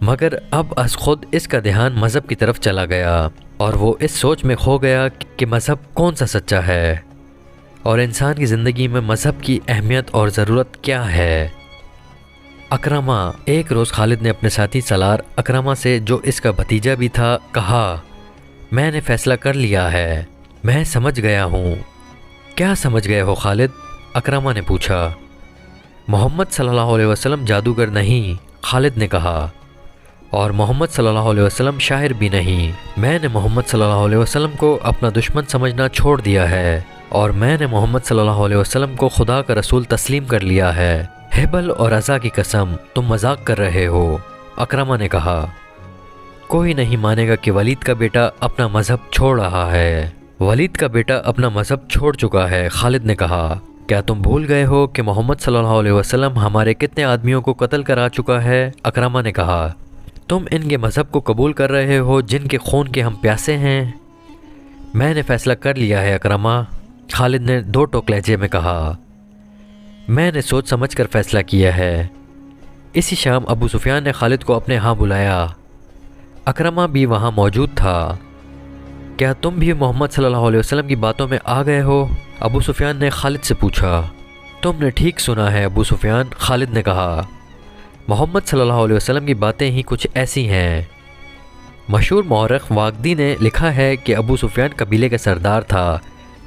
مگر اب از خود اس کا دھیان مذہب کی طرف چلا گیا اور وہ اس سوچ میں کھو گیا کہ مذہب کون سا سچا ہے اور انسان کی زندگی میں مذہب کی اہمیت اور ضرورت کیا ہے۔ اکرمہ، ایک روز خالد نے اپنے ساتھی سالار اکرمہ سے، جو اس کا بھتیجا بھی تھا، کہا، میں نے فیصلہ کر لیا ہے، میں سمجھ گیا ہوں۔ کیا سمجھ گئے ہو خالد؟ اکرمہ نے پوچھا۔ محمد صلی اللہ علیہ وسلم جادوگر نہیں، خالد نے کہا، اور محمد صلی اللہ علیہ وسلم شاعر بھی نہیں۔ میں نے محمد صلی اللہ علیہ وسلم کو اپنا دشمن سمجھنا چھوڑ دیا ہے اور میں نے محمد صلی اللہ علیہ وسلم کو خدا کا رسول تسلیم کر لیا ہے۔ ہبل اور عزا کی قسم، تم مذاق کر رہے ہو، اکرمہ نے کہا۔ کوئی نہیں مانے گا کہ ولید کا بیٹا اپنا مذہب چھوڑ رہا ہے۔ ولید کا بیٹا اپنا مذہب چھوڑ چکا ہے، خالد نے کہا۔ کیا تم بھول گئے ہو کہ محمد صلی اللہ علیہ وسلم ہمارے کتنے آدمیوں کو قتل کرا چکا ہے؟ اکرمہ نے کہا۔ تم ان کے مذہب کو قبول کر رہے ہو جن کے خون کے ہم پیاسے ہیں؟ میں نے فیصلہ کر لیا ہے اکرمہ، خالد نے دو ٹوک لہجے میں کہا۔ میں نے سوچ سمجھ کر فیصلہ کیا ہے۔ اسی شام ابو سفیان نے خالد کو اپنے ہاں بلایا۔ اکرمہ بھی وہاں موجود تھا۔ کیا تم بھی محمد صلی اللہ علیہ وسلم کی باتوں میں آ گئے ہو؟ ابو سفیان نے خالد سے پوچھا۔ تم نے ٹھیک سنا ہے ابو سفیان، خالد نے کہا۔ محمد صلی اللہ علیہ وسلم کی باتیں ہی کچھ ایسی ہیں۔ مشہور مورخ واقدی نے لکھا ہے کہ ابو سفیان قبیلے کا سردار تھا۔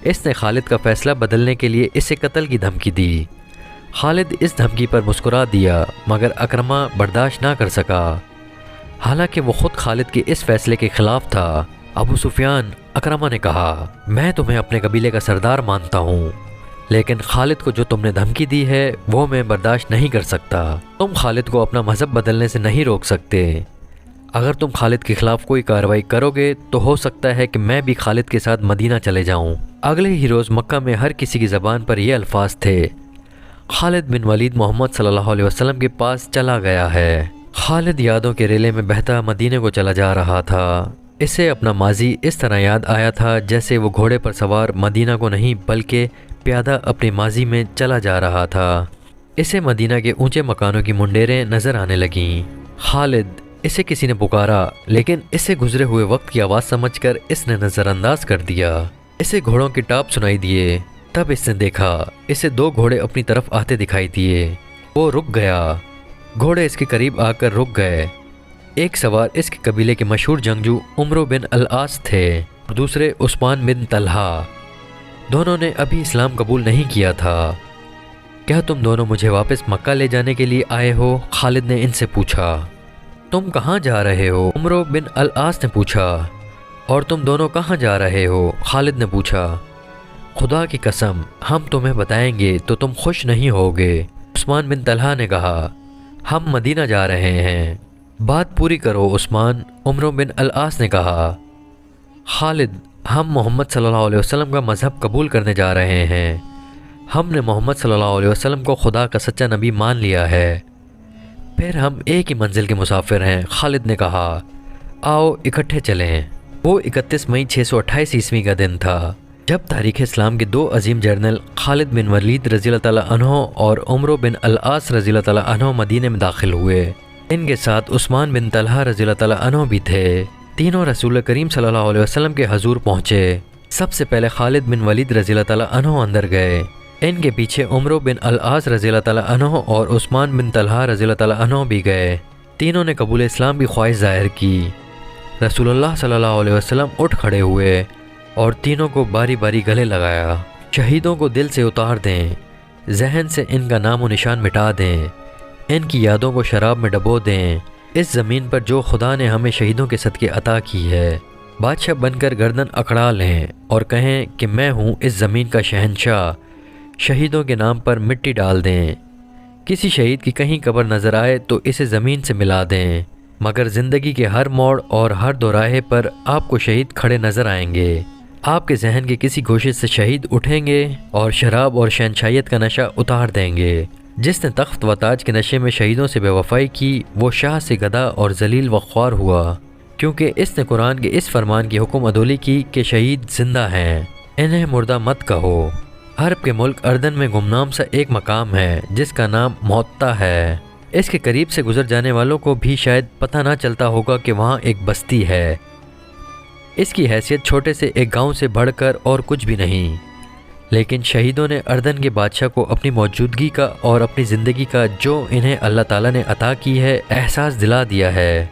اس نے خالد کا فیصلہ بدلنے کے لیے اسے قتل کی دھمکی دی۔ خالد اس دھمکی پر مسکرا دیا، مگر اکرمہ برداشت نہ کر سکا، حالانکہ وہ خود خالد کے اس فیصلے کے خلاف تھا۔ ابو سفیان، اکرمہ نے کہا، میں تمہیں اپنے قبیلے کا سردار مانتا ہوں، لیکن خالد کو جو تم نے دھمکی دی ہے وہ میں برداشت نہیں کر سکتا۔ تم خالد کو اپنا مذہب بدلنے سے نہیں روک سکتے۔ اگر تم خالد کے خلاف کوئی کارروائی کرو گے تو ہو سکتا ہے کہ میں بھی خالد کے ساتھ مدینہ چلے جاؤں۔ اگلے ہی روز مکہ میں ہر کسی کی زبان پر یہ الفاظ تھے، خالد بن ولید محمد صلی اللہ علیہ وسلم کے پاس چلا گیا ہے۔ خالد یادوں کے ریلے میں بہتا مدینے کو چلا جا رہا تھا۔ اسے اپنا ماضی اس طرح یاد آیا تھا جیسے وہ گھوڑے پر سوار مدینہ کو نہیں بلکہ پیادہ اپنے ماضی میں چلا جا رہا تھا۔ اسے مدینہ کے اونچے مکانوں کی منڈیریں نظر آنے لگیں۔ خالد، اسے کسی نے پکارا، لیکن اسے گزرے ہوئے وقت کی آواز سمجھ کر اس نے نظر انداز کر دیا۔ اسے گھوڑوں کی ٹاپ سنائی دیے۔ تب اس نے دیکھا اسے دو گھوڑے اپنی طرف آتے دکھائی دیے۔ وہ رک گیا۔ گھوڑے اس کے قریب آ کر رک گئے۔ ایک سوار اس کے قبیلے کے مشہور جنگجو عمرو بن العاص تھے اور دوسرے عثمان بن طلحہ۔ دونوں نے ابھی اسلام قبول نہیں کیا تھا۔ کیا تم دونوں مجھے واپس مکہ لے جانے کے لیے آئے ہو؟ خالد نے ان سے پوچھا۔ تم کہاں جا رہے ہو؟ عمرو بن العاص نے پوچھا۔ اور تم دونوں کہاں جا رہے ہو؟ خالد نے پوچھا۔ خدا کی قسم، ہم تمہیں بتائیں گے تو تم خوش نہیں ہوگے، عثمان بن طلحہ نے کہا۔ ہم مدینہ جا رہے ہیں۔ بات پوری کرو عثمان، عمرو بن العاص نے کہا۔ خالد، ہم محمد صلی اللہ علیہ وسلم کا مذہب قبول کرنے جا رہے ہیں۔ ہم نے محمد صلی اللہ علیہ وسلم کو خدا کا سچا نبی مان لیا ہے۔ پھر ہم ایک ہی منزل کے مسافر ہیں، خالد نے کہا۔ آؤ اکٹھے چلیں۔ وہ 31 مئی 628 عیسوی کا دن تھا جب تاریخ اسلام کے دو عظیم جرنل خالد بن ولید رضی اللہ تعالیٰ عنہ اور عمرو بن العاص رضی اللہ تعالیٰ عنہ مدینے میں داخل ہوئے۔ ان کے ساتھ عثمان بن طلحہ رضی اللہ تعالیٰ عنہ بھی تھے۔ تینوں رسول کریم صلی اللہ علیہ وسلم کے حضور پہنچے۔ سب سے پہلے خالد بن ولید رضی اللہ تعالیٰ عنہ اندر گئے۔ ان کے پیچھے عمرو بن العاص رضی اللہ تعالیٰ عنہ اور عثمان بن طلحہ رضی اللہ تعالیٰ عنہ بھی گئے۔ تینوں نے قبول اسلام کی خواہش ظاہر کی۔ رسول اللہ صلی اللہ علیہ وسلم اٹھ کھڑے ہوئے اور تینوں کو باری باری گلے لگایا۔ شہیدوں کو دل سے اتار دیں، ذہن سے ان کا نام و نشان مٹا دیں، ان کی یادوں کو شراب میں ڈبو دیں۔ اس زمین پر جو خدا نے ہمیں شہیدوں کے صدقے عطا کی ہے، بادشاہ بن کر گردن اکڑا لیں اور کہیں کہ میں ہوں اس زمین کا شہنشاہ۔ شہیدوں کے نام پر مٹی ڈال دیں۔ کسی شہید کی کہیں قبر نظر آئے تو اسے زمین سے ملا دیں، مگر زندگی کے ہر موڑ اور ہر دوراہے پر آپ کو شہید کھڑے نظر آئیں گے۔ آپ کے ذہن کے کسی گوشے سے شہید اٹھیں گے اور شراب اور شہنشائیت کا نشہ اتار دیں گے۔ جس نے تخت و تاج کے نشے میں شہیدوں سے بے وفائی کی، وہ شاہ سے گدھا اور ذلیل و خوار ہوا، کیونکہ اس نے قرآن کے اس فرمان کی حکم عدولی کی کہ شہید زندہ ہیں، انہیں مردہ مت کہو۔ عرب کے ملک اردن میں گمنام سا ایک مقام ہے جس کا نام موطا ہے۔ اس کے قریب سے گزر جانے والوں کو بھی شاید پتہ نہ چلتا ہوگا کہ وہاں ایک بستی ہے۔ اس کی حیثیت چھوٹے سے ایک گاؤں سے بڑھ کر اور کچھ بھی نہیں، لیکن شہیدوں نے اردن کے بادشاہ کو اپنی موجودگی کا اور اپنی زندگی کا جو انہیں اللہ تعالیٰ نے عطا کی ہے احساس دلا دیا ہے۔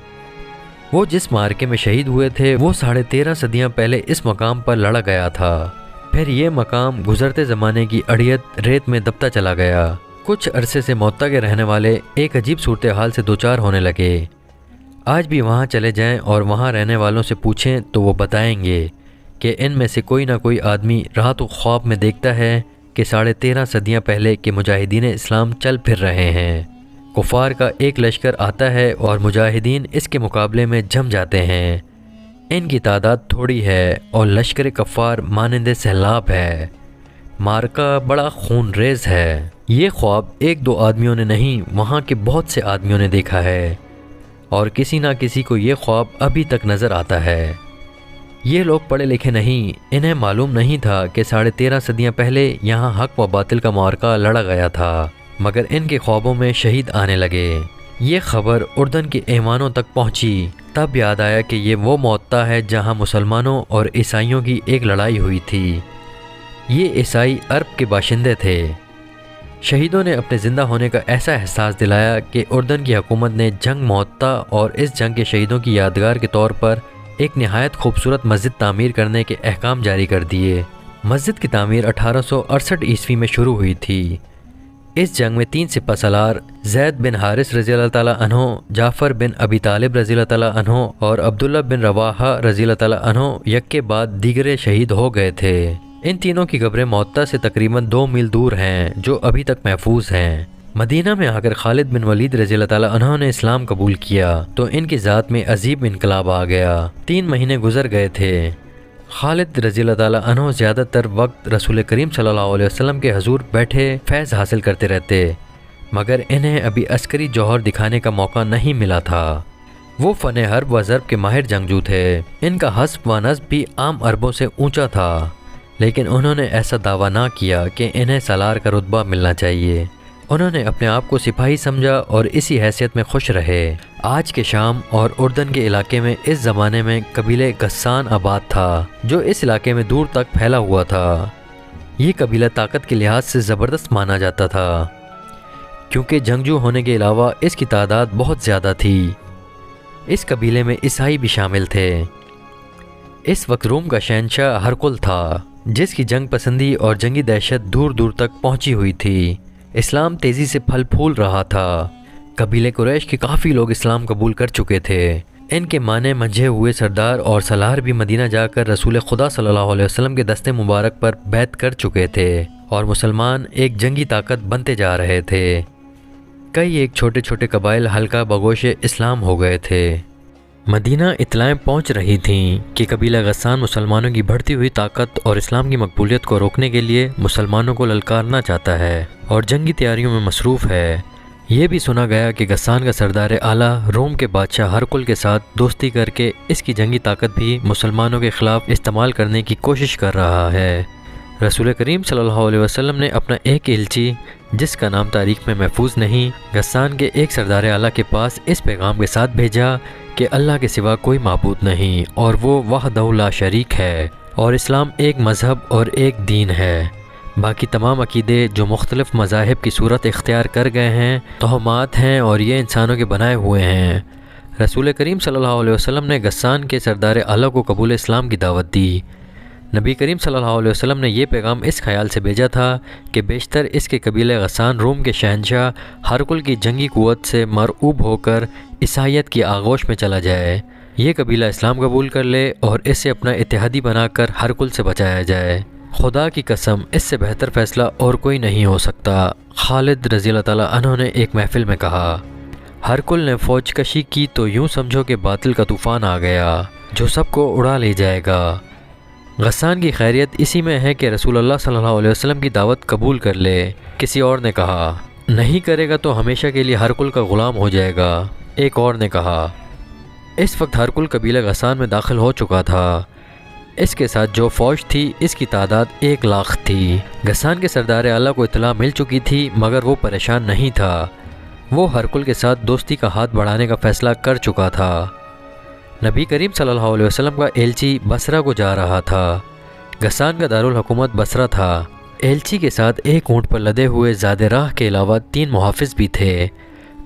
وہ جس معرکے میں شہید ہوئے تھے وہ 13.5 صدیاں پہلے اس مقام پر لڑا گیا تھا۔ پھر یہ مقام گزرتے زمانے کی اڑیت ریت میں دبتا چلا گیا۔ کچھ عرصے سے موتا کے رہنے والے ایک عجیب صورتحال سے دوچار ہونے لگے۔ آج بھی وہاں چلے جائیں اور وہاں رہنے والوں سے پوچھیں تو وہ بتائیں گے کہ ان میں سے کوئی نہ کوئی آدمی رات و خواب میں دیکھتا ہے کہ 13.5 صدیاں پہلے کے مجاہدین اسلام چل پھر رہے ہیں۔ کفار کا ایک لشکر آتا ہے اور مجاہدین اس کے مقابلے میں جم جاتے ہیں۔ ان کی تعداد تھوڑی ہے اور لشکر کفار مانند سیلاب ہے۔ مارکا بڑا خون ریز ہے۔ یہ خواب ایک دو آدمیوں نے نہیں، وہاں کے بہت سے آدمیوں نے دیکھا ہے، اور کسی نہ کسی کو یہ خواب ابھی تک نظر آتا ہے۔ یہ لوگ پڑھے لکھے نہیں، انہیں معلوم نہیں تھا کہ 13.5 صدیاں پہلے یہاں حق و باطل کا معرکہ لڑا گیا تھا، مگر ان کے خوابوں میں شہید آنے لگے۔ یہ خبر اردن کے ایوانوں تک پہنچی، تب یاد آیا کہ یہ وہ موتا ہے جہاں مسلمانوں اور عیسائیوں کی ایک لڑائی ہوئی تھی۔ یہ عیسائی عرب کے باشندے تھے۔ شہیدوں نے اپنے زندہ ہونے کا ایسا احساس دلایا کہ اردن کی حکومت نے جنگ موتا اور اس جنگ کے شہیدوں کی یادگار کے طور پر ایک نہایت خوبصورت مسجد تعمیر کرنے کے احکام جاری کر دیے۔ مسجد کی تعمیر 1868 عیسوی میں شروع ہوئی تھی۔ اس جنگ میں 3 سپہ سالار زید بن حارث رضی اللہ تعالیٰ عنہ، جعفر بن ابی طالب رضی اللہ تعالیٰ عنہ اور عبداللہ بن رواحہ رضی اللہ تعالیٰ عنہ یک کے بعد دیگرے شہید ہو گئے تھے۔ ان تینوں کی قبریں موتا سے تقریباً 2 میل دور ہیں، جو ابھی تک محفوظ ہیں۔ مدینہ میں آ کر خالد بن ولید رضی اللہ تعالیٰ عنہ نے اسلام قبول کیا تو ان کی ذات میں عجیب انقلاب آ گیا۔ 3 مہینے گزر گئے تھے۔ خالد رضی اللہ تعالیٰ عنہ زیادہ تر وقت رسول کریم صلی اللہ علیہ وسلم کے حضور بیٹھے فیض حاصل کرتے رہتے، مگر انہیں ابھی عسکری جوہر دکھانے کا موقع نہیں ملا تھا۔ وہ فن حرب و ضرب کے ماہر جنگجو تھے۔ ان کا حسب و نسب بھی عام عربوں سے اونچا تھا، لیکن انہوں نے ایسا دعویٰ نہ کیا کہ انہیں سالار کا رتبہ ملنا چاہیے۔ انہوں نے اپنے آپ کو سپاہی سمجھا اور اسی حیثیت میں خوش رہے۔ آج کے شام اور اردن کے علاقے میں اس زمانے میں قبیلہ غسان آباد تھا، جو اس علاقے میں دور تک پھیلا ہوا تھا۔ یہ قبیلہ طاقت کے لحاظ سے زبردست مانا جاتا تھا، کیونکہ جنگجو ہونے کے علاوہ اس کی تعداد بہت زیادہ تھی۔ اس قبیلے میں عیسائی بھی شامل تھے۔ اس وقت روم کا شہنشاہ ہرقل تھا، جس کی جنگ پسندی اور جنگی دہشت دور دور تک پہنچی ہوئی تھی۔ اسلام تیزی سے پھل پھول رہا تھا۔ قبیلے قریش کے کافی لوگ اسلام قبول کر چکے تھے۔ ان کے مانے منجھے ہوئے سردار اور سالار بھی مدینہ جا کر رسول خدا صلی اللہ علیہ وسلم کے دستے مبارک پر بیعت کر چکے تھے، اور مسلمان ایک جنگی طاقت بنتے جا رہے تھے۔ کئی ایک چھوٹے چھوٹے قبائل حلقہ بگوش اسلام ہو گئے تھے۔ مدینہ اطلاعیں پہنچ رہی تھیں کہ قبیلہ غسان مسلمانوں کی بڑھتی ہوئی طاقت اور اسلام کی مقبولیت کو روکنے کے لیے مسلمانوں کو للکارنا چاہتا ہے اور جنگی تیاریوں میں مصروف ہے۔ یہ بھی سنا گیا کہ غسان کا سردار اعلیٰ روم کے بادشاہ ہرقل کے ساتھ دوستی کر کے اس کی جنگی طاقت بھی مسلمانوں کے خلاف استعمال کرنے کی کوشش کر رہا ہے۔ رسول کریم صلی اللہ علیہ وسلم نے اپنا ایک الچی، جس کا نام تاریخ میں محفوظ نہیں، غسان کے ایک سردار اعلیٰ کے پاس اس پیغام کے ساتھ بھیجا کہ اللہ کے سوا کوئی معبود نہیں اور وہ وحدہ لا شریک ہے، اور اسلام ایک مذہب اور ایک دین ہے۔ باقی تمام عقیدے جو مختلف مذاہب کی صورت اختیار کر گئے ہیں توہمات ہیں اور یہ انسانوں کے بنائے ہوئے ہیں۔ رسول کریم صلی اللہ علیہ وسلم نے غسان کے سردار اعلیٰ کو قبول اسلام کی دعوت دی۔ نبی کریم صلی اللہ علیہ وسلم نے یہ پیغام اس خیال سے بھیجا تھا کہ بیشتر اس کے قبیلہ غسان روم کے شہنشاہ ہرقل کی جنگی قوت سے مرعوب ہو کر عیسائیت کی آغوش میں چلا جائے، یہ قبیلہ اسلام قبول کر لے اور اسے اپنا اتحادی بنا کر ہرقل سے بچایا جائے۔ خدا کی قسم، اس سے بہتر فیصلہ اور کوئی نہیں ہو سکتا، خالد رضی اللہ تعالیٰ عنہ نے ایک محفل میں کہا۔ ہرقل نے فوج کشی کی تو یوں سمجھو کہ باطل کا طوفان آ گیا جو سب کو اڑا لے جائے گا۔ غسان کی خیریت اسی میں ہے کہ رسول اللہ صلی اللہ علیہ وسلم کی دعوت قبول کر لے۔ کسی اور نے کہا، نہیں کرے گا تو ہمیشہ کے لیے ہرقل کا غلام ہو جائے گا۔ ایک اور نے کہا، اس وقت ہرقل قبیلہ غسان میں داخل ہو چکا تھا۔ اس کے ساتھ جو فوج تھی اس کی تعداد 1 لاکھ تھی۔ غسان کے سردار اعلیٰ کو اطلاع مل چکی تھی، مگر وہ پریشان نہیں تھا۔ وہ ہرقل کے ساتھ دوستی کا ہاتھ بڑھانے کا فیصلہ کر چکا تھا۔ نبی کریم صلی اللہ علیہ وسلم کا ایلچی بصرہ کو جا رہا تھا۔ غسان کا دارالحکومت بصرہ تھا۔ ایلچی کے ساتھ ایک اونٹ پر لدے ہوئے زیادہ راہ کے علاوہ 3 محافظ بھی تھے۔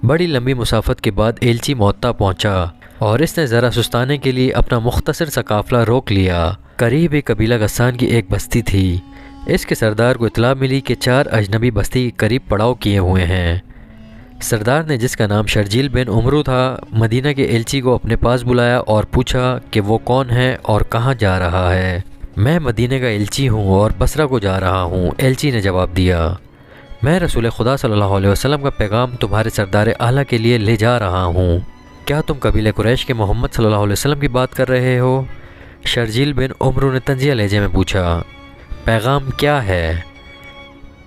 بڑی لمبی مسافت کے بعد ایلچی معطا پہنچا اور اس نے ذرا سستانے کے لیے اپنا مختصر سا قافلہ روک لیا۔ قریب ایک قبیلہ غسان کی ایک بستی تھی۔ اس کے سردار کو اطلاع ملی کہ 4 اجنبی بستی کے قریب پڑاؤ کیے ہوئے ہیں۔ سردار نے، جس کا نام شرجیل بن عمرو تھا، مدینہ کے ایلچی کو اپنے پاس بلایا اور پوچھا کہ وہ کون ہے اور کہاں جا رہا ہے۔ میں مدینہ کا ایلچی ہوں اور بصرہ کو جا رہا ہوں، ایلچی نے جواب دیا۔ میں رسول خدا صلی اللہ علیہ وسلم کا پیغام تمہارے سردار اعلیٰ کے لیے لے جا رہا ہوں۔ کیا تم قبیلہ قریش کے محمد صلی اللہ علیہ وسلم کی بات کر رہے ہو؟ شرجیل بن عمرو نے طنزیہ لہجے میں پوچھا۔ پیغام کیا ہے؟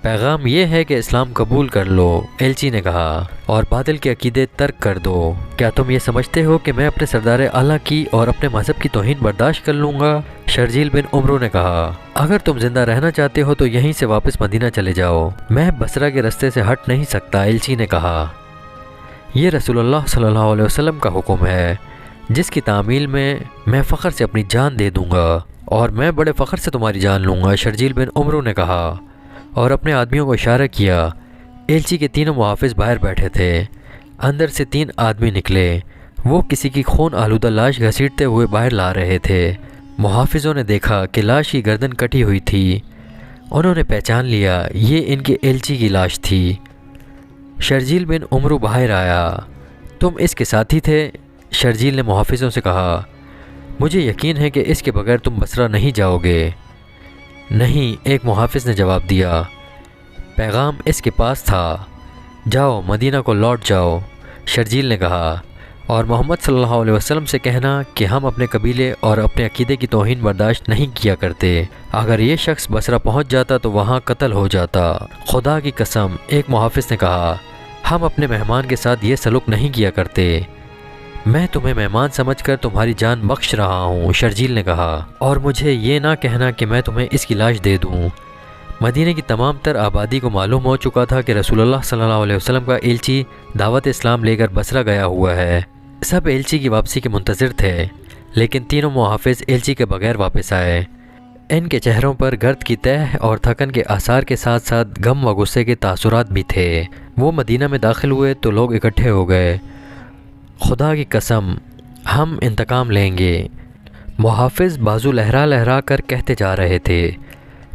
پیغام یہ ہے کہ اسلام قبول کر لو، ایلچی نے کہا، اور باطل کے عقیدے ترک کر دو۔ کیا تم یہ سمجھتے ہو کہ میں اپنے سردار اعلیٰ کی اور اپنے مذہب کی توہین برداشت کر لوں گا؟ شرجیل بن عمرو نے کہا، اگر تم زندہ رہنا چاہتے ہو تو یہیں سے واپس مدینہ چلے جاؤ، میں بصرہ کے رستے سے ہٹ نہیں سکتا، ایلچی نے کہا۔ یہ رسول اللہ صلی اللہ علیہ وسلم کا حکم ہے، جس کی تعمیل میں فخر سے اپنی جان دے دوں گا، اور میں بڑے فخر سے تمہاری جان لوں گا، شرجیل بن عمرو نے کہا، اور اپنے آدمیوں کو اشارہ کیا۔ ایلچی کے 3 محافظ باہر بیٹھے تھے۔ اندر سے 3 آدمی نکلے۔ وہ کسی کی خون آلودہ لاش گھسیٹتے ہوئے باہر لا رہے تھے۔ محافظوں نے دیکھا کہ لاش کی گردن کٹی ہوئی تھی۔ انہوں نے پہچان لیا یہ ان کے ایلچی کی لاش تھی۔ شرجیل بن عمرو باہر آیا۔ تم اس کے ساتھی تھے؟ شرجیل نے محافظوں سے کہا۔ مجھے یقین ہے کہ اس کے بغیر تم بصرہ نہیں جاؤ گے۔ نہیں، ایک محافظ نے جواب دیا۔ پیغام اس کے پاس تھا۔ جاؤ، مدینہ کو لوٹ جاؤ، شرجیل نے کہا، اور محمد صلی اللہ علیہ وسلم سے کہنا کہ ہم اپنے قبیلے اور اپنے عقیدے کی توہین برداشت نہیں کیا کرتے۔ اگر یہ شخص بصرہ پہنچ جاتا تو وہاں قتل ہو جاتا۔ خدا کی قسم، ایک محافظ نے کہا، ہم اپنے مہمان کے ساتھ یہ سلوک نہیں کیا کرتے۔ میں تمہیں مہمان سمجھ کر تمہاری جان بخش رہا ہوں، شرجیل نے کہا، اور مجھے یہ نہ کہنا کہ میں تمہیں اس کی لاش دے دوں۔ مدینہ کی تمام تر آبادی کو معلوم ہو چکا تھا کہ رسول اللہ صلی اللہ علیہ وسلم کا ایلچی دعوت اسلام لے کر بصرہ گیا ہوا ہے۔ سب ایلچی کی واپسی کے منتظر تھے، لیکن تینوں محافظ ایلچی کے بغیر واپس آئے۔ ان کے چہروں پر گرد کی تہ اور تھکن کے آثار کے ساتھ ساتھ غم و غصے کے تاثرات بھی تھے۔ وہ مدینہ میں داخل ہوئے تو لوگ اکٹھے ہو گئے۔ خدا کی قسم، ہم انتقام لیں گے، محافظ بازو لہرا لہرا کر کہتے جا رہے تھے۔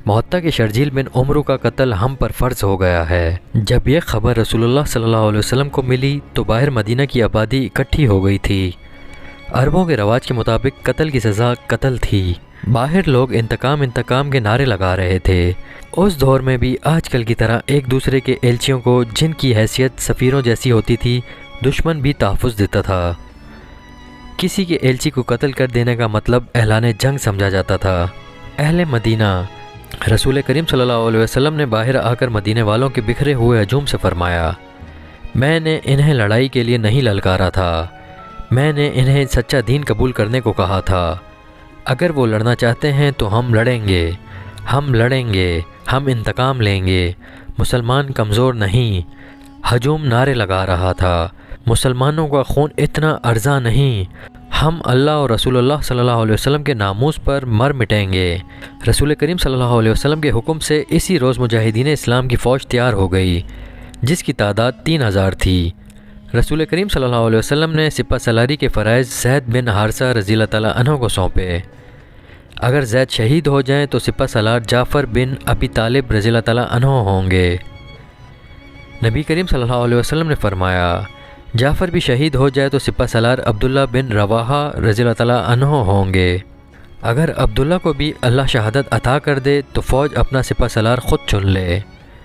معطا کے شرجیل بن عمرو کا قتل ہم پر فرض ہو گیا ہے۔ جب یہ خبر رسول اللہ صلی اللہ علیہ وسلم کو ملی تو باہر مدینہ کی آبادی اکٹھی ہو گئی تھی۔ عربوں کے رواج کے مطابق قتل کی سزا قتل تھی۔ باہر لوگ انتقام کے نعرے لگا رہے تھے۔ اس دور میں بھی آج کل کی طرح ایک دوسرے کے ایلچیوں کو، جن کی حیثیت سفیروں جیسی ہوتی تھی، دشمن بھی تحفظ دیتا تھا۔ کسی کے ایلچی کو قتل کر دینے کا مطلب اعلان جنگ سمجھا جاتا تھا۔ اہل مدینہ، رسول کریم صلی اللہ علیہ وسلم نے باہر آ کر مدینے والوں کے بکھرے ہوئے ہجوم سے فرمایا، میں نے انہیں لڑائی کے لیے نہیں للکارا تھا، میں نے انہیں سچا دین قبول کرنے کو کہا تھا۔ اگر وہ لڑنا چاہتے ہیں تو ہم لڑیں گے، ہم انتقام لیں گے۔ مسلمان کمزور نہیں۔ ہجوم نعرے لگا رہا تھا، مسلمانوں کا خون اتنا ارزاں نہیں، ہم اللہ اور رسول اللہ صلی اللہ علیہ وسلم کے ناموس پر مر مٹیں گے۔ رسول کریم صلی اللہ علیہ وسلم کے حکم سے اسی روز مجاہدین اسلام کی فوج تیار ہو گئی، جس کی تعداد 3000 تھی۔ رسول کریم صلی اللہ علیہ وسلم نے سپہ سالاری کے فرائض زید بن حارثہ رضی اللہ تعالیٰ عنہ کو سونپے۔ اگر زید شہید ہو جائیں تو سپہ سالار جعفر بن ابی طالب رضی اللہ تعالیٰ عنہ ہوں گے۔ نبی کریم صلی اللہ علیہ وسلم نے فرمایا، جعفر بھی شہید ہو جائے تو سپہ سالار عبداللہ بن رواحہ رضی اللہ تعالیٰ عنہ ہوں گے۔ اگر عبداللہ کو بھی اللہ شہادت عطا کر دے تو فوج اپنا سپہ سالار خود چن لے۔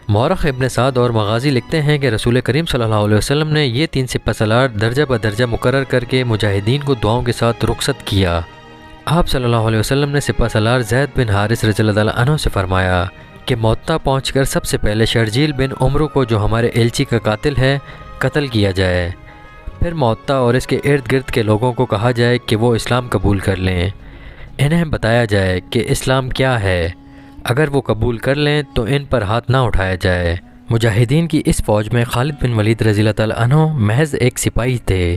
مورخ ابن سعد اور مغازی لکھتے ہیں کہ رسول کریم صلی اللہ علیہ وسلم نے یہ 3 سپہ سالار درجہ بدرجہ مقرر کر کے مجاہدین کو دعاؤں کے ساتھ رخصت کیا۔ آپ صلی اللہ علیہ وسلم نے سپہ سالار زید بن حارث رضی اللہ عنہ سے فرمایا کہ معطا پہنچ کر سب سے پہلے شرجیل بن عمرو کو، جو ہمارے ایلچی کا قاتل ہے، قتل کیا جائے۔ پھر معطا اور اس کے ارد گرد کے لوگوں کو کہا جائے کہ وہ اسلام قبول کر لیں۔ انہیں بتایا جائے کہ اسلام کیا ہے۔ اگر وہ قبول کر لیں تو ان پر ہاتھ نہ اٹھایا جائے۔ مجاہدین کی اس فوج میں خالد بن ولید رضی اللہ تعالیٰ عنہ محض ایک سپاہی تھے،